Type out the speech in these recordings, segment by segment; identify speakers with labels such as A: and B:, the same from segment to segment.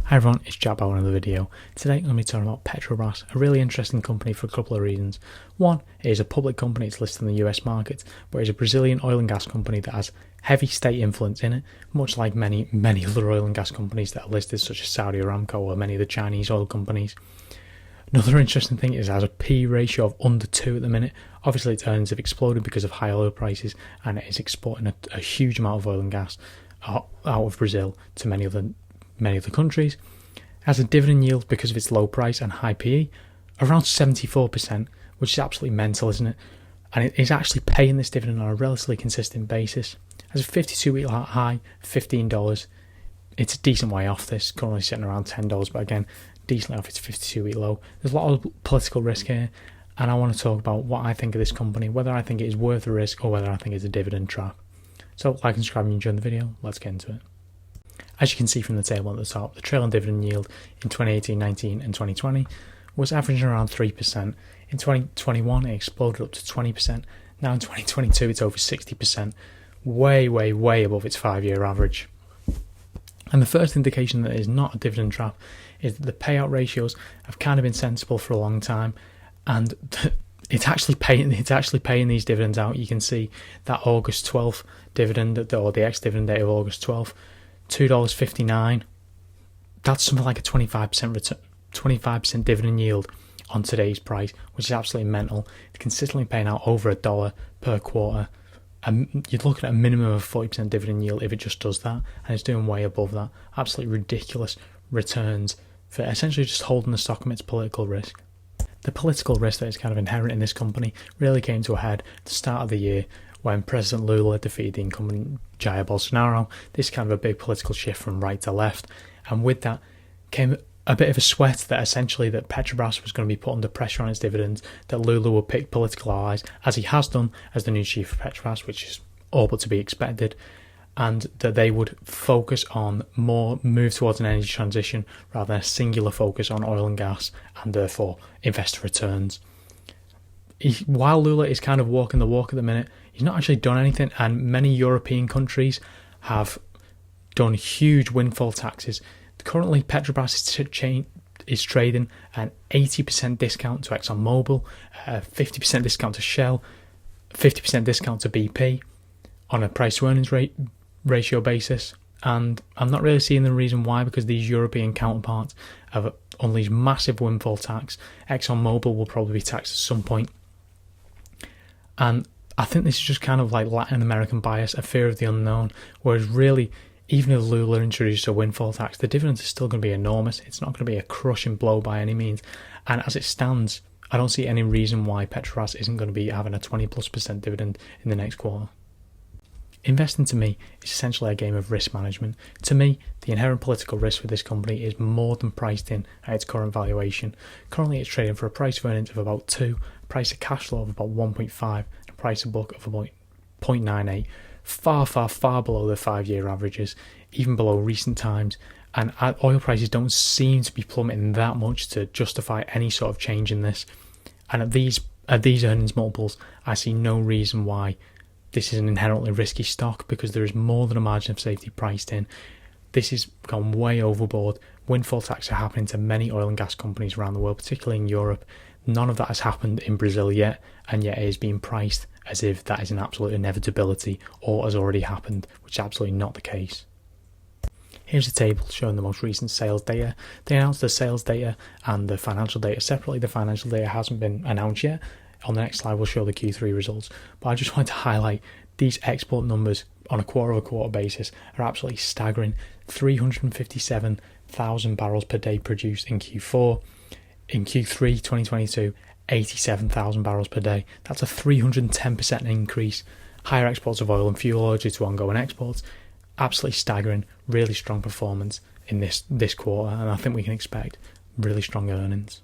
A: Hi everyone, it's Jack back with another video. Today I'm going to be talking about Petrobras, a really interesting company for a couple of reasons. One, it is a public company, it's listed in the US market, but it's a Brazilian oil and gas company that has heavy state influence in it, much like many other oil and gas companies that are listed, such as Saudi Aramco or many of the Chinese oil companies. Another interesting thing is it has a P ratio of under 2 at the minute. Obviously its earnings have exploded because of high oil prices, and it is exporting a huge amount of oil and gas out of Brazil to many other countries. It has a dividend yield because of its low price and high PE around 74%, which is absolutely mental, isn't it? And it is actually paying this dividend on a relatively consistent basis. It has a 52-week high, $15. It's a decent way off this, currently sitting around $10, but again, decently off its 52-week low. There's a lot of political risk here, and I want to talk about what I think of this company, whether I think it is worth the risk or whether I think it's a dividend trap. So like and subscribe if you enjoyed the video. Let's get into it. As you can see from the table at the top, the trailing dividend yield in 2018, 19 and 2020 was averaging around 3%. In 2021 it exploded up to 20%. Now in 2022 it's over 60%, way above its 5-year average. And the first indication that it is not a dividend trap is that the payout ratios have kind of been sensible for a long time, and it's actually paying these dividends out. You can see that August 12th dividend, or the ex-dividend date of August 12th, $2.59. That's something like a 25% dividend yield on today's price, which is absolutely mental. It's consistently paying out over $1 per quarter. You'd look at a minimum of 40% dividend yield if it just does that, and it's doing way above that. Absolutely ridiculous returns for essentially just holding the stock amidst political risk. The political risk that is kind of inherent in this company really came to a head at the start of the year when President Lula defeated the incumbent Jair Bolsonaro. This is kind of a big political shift from right to left, and with that came a bit of a sweat that essentially that Petrobras was going to be put under pressure on its dividends, that Lula would pick political allies, as he has done as the new chief of Petrobras, which is all but to be expected, and that they would focus on move towards an energy transition rather than a singular focus on oil and gas, and therefore investor returns. While Lula is kind of walking the walk at the minute, he's not actually done anything, and many European countries have done huge windfall taxes. Currently, Petrobras is trading an 80% discount to ExxonMobil, 50% discount to Shell, 50% discount to BP on a price-to-earnings ratio basis. And I'm not really seeing the reason why, because these European counterparts have unleashed massive windfall tax. ExxonMobil will probably be taxed at some point. And I think this is just kind of like Latin American bias, a fear of the unknown, whereas really, even if Lula introduced a windfall tax, the dividends are still going to be enormous. It's not going to be a crushing blow by any means. And as it stands, I don't see any reason why Petrobras isn't going to be having a 20+% dividend in the next quarter. Investing to me is essentially a game of risk management. To me, the inherent political risk for this company is more than priced in at its current valuation. Currently it's trading for a price of earnings of about 2, a price of cash flow of about 1.5, and a price of book of about 0.98. Far below the 5-year averages, even below recent times, and oil prices don't seem to be plummeting that much to justify any sort of change in this. And at these earnings multiples, I see no reason why this is an inherently risky stock, because there is more than a margin of safety priced in. This has gone way overboard. Windfall tax are happening to many oil and gas companies around the world, particularly in Europe. None of that has happened in Brazil yet, and yet it is being priced as if that is an absolute inevitability or has already happened, which is absolutely not the case. Here's a table showing the most recent sales data. They announced the sales data and the financial data separately. The financial data hasn't been announced yet. On the next slide we'll show the Q3 results, but I just wanted to highlight these export numbers on a quarter-over-quarter basis are absolutely staggering. 357,000 barrels per day produced in Q4. In Q3 2022, 87,000 barrels per day. That's a 310% increase. Higher exports of oil and fuel oil due to ongoing exports. Absolutely staggering. Really strong performance in this quarter, and I think we can expect really strong earnings.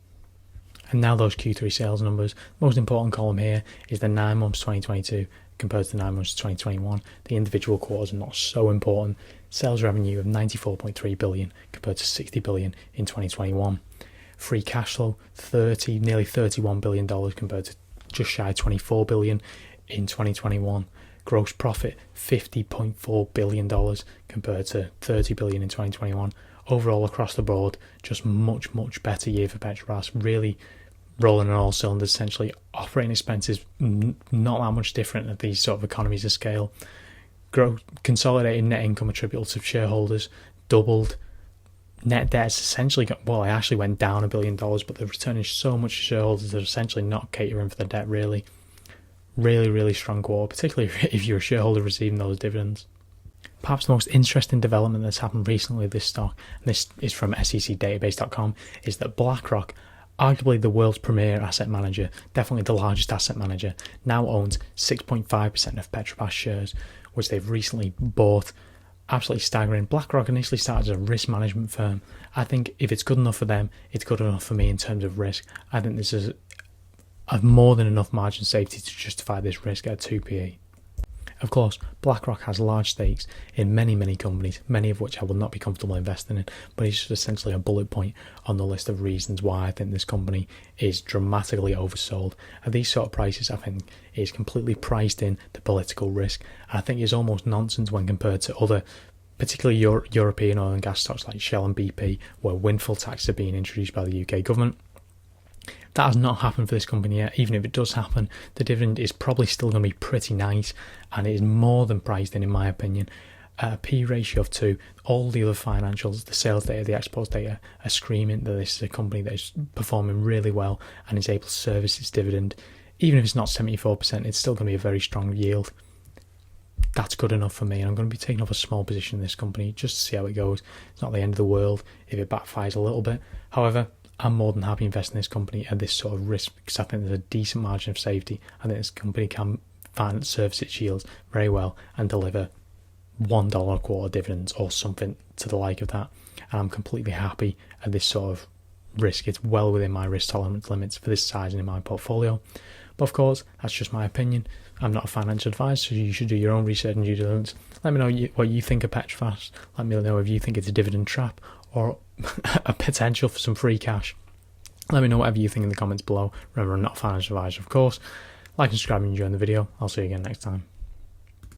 A: And now those Q3 sales numbers. Most important column here is the 9 months 2022 compared to the 9 months 2021. The individual quarters are not so important. Sales revenue of $94.3 billion compared to $60 billion in 2021. Free cash flow nearly $31 billion compared to just shy of $24 billion in 2021. Gross profit $50.4 billion compared to $30 billion in 2021. overall across the board, just much better year for Petrobras. Really rolling on all cylinders. Essentially, operating expenses not that much different at these sort of economies of scale. Consolidated net income attributable to shareholders doubled. Net debt has essentially it actually went down $1 billion, but they're returning so much to shareholders, they're essentially not catering for the debt, really. Really strong quarter, particularly if you're a shareholder receiving those dividends. Perhaps the most interesting development that's happened recently with this stock, and this is from secdatabase.com, is that BlackRock, arguably the world's premier asset manager, definitely the largest asset manager, now owns 6.5% of Petrobras shares, which they've recently bought. Absolutely staggering. BlackRock initially started as a risk management firm. I think if it's good enough for them, it's good enough for me in terms of risk. I think this is a more than enough margin safety to justify this risk at 2p. Of course, BlackRock has large stakes in many companies, many of which I will not be comfortable investing in, but it's just essentially a bullet point on the list of reasons why I think this company is dramatically oversold. At these sort of prices, I think it is completely priced in the political risk. I think it's almost nonsense when compared to other, particularly European oil and gas stocks like Shell and BP, where windfall taxes are being introduced by the UK government. That has not happened for this company yet. Even if it does happen, the dividend is probably still going to be pretty nice, and it is more than priced in my opinion. A P ratio of 2, all the other financials, the sales data, the exports data, are screaming that this is a company that is performing really well and is able to service its dividend. Even if it's not 74%, it's still going to be a very strong yield. That's good enough for me, and I'm going to be taking up a small position in this company just to see how it goes. It's not the end of the world if it backfires a little bit. However, I'm more than happy investing in this company at this sort of risk because I think there's a decent margin of safety. I think this company can service its yields very well and deliver $1 a quarter dividends or something to the like of that. And I'm completely happy at this sort of risk. It's well within my risk tolerance limits for this size in my portfolio. But of course, that's just my opinion. I'm not a financial advisor, so you should do your own research and due diligence. Let me know what you think of Petrobras. Let me know if you think it's a dividend trap or a potential for some free cash. Let me know whatever you think in the comments below. Remember, I'm not a financial advisor, of course. Like and subscribe and enjoy the video. I'll see you again next time.